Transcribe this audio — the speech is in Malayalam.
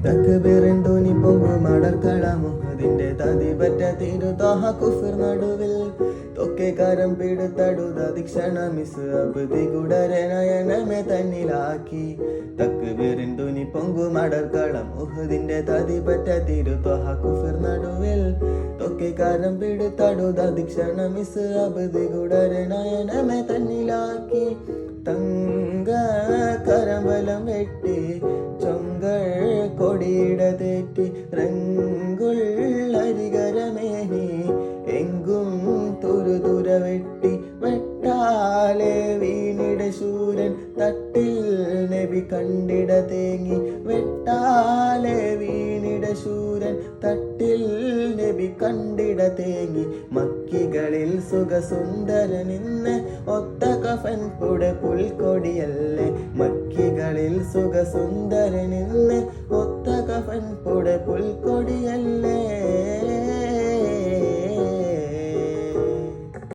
തക്ബീറിൻ പൊങ്കു മടർക്കളമു അതിന്റെ തതിപറ്റ തിരുതാഹ കുഫിർ നടുവിൽ തൊക്കേക്കാരം പിടുത്തടുത ദിക്ഷണ മിസ് അബുദി കുടരെ നയനമെ തന്നിലാക്കി തക്ബീറിൻ പൊങ്കു മടർക്കളം ഉഹദിന്റെ തതിപറ്റ തിരുതാഹ കുഫിർ നടുവിൽ തൊക്കേക്കാരം പിടുത്തടുത ദിക്ഷണ മിസ് അബുദി കുടരെ നയനമെ തന്നിലാക്കി തങ്ക കരമ്പലം വെട്ടി ചൊങ്കൾ കൊടിയിട തെറ്റി റങ്കുള്ളരികരമേനി എങ്കും തുരുതുര വെട്ടി വെട്ടാലെ വീണിട ശൂരൻ തട്ടിൽ നബി കണ്ടിട തേങ്ങി വെട്ടാലെ വീണിട ശൂരൻ തട്ടിൽ നബി കണ്ടിട തേങ്ങി മക്കികളിൽ സുഖസുന്ദരനിന്ന് ഒത്ത കഫൻ പുടെ പുൽക്കൊടിയല്ലേ മക്കികളിൽ സുഖസുന്ദരനിന്ന് ഒത്ത കഫൻ പുടെ പുൽക്കൊടി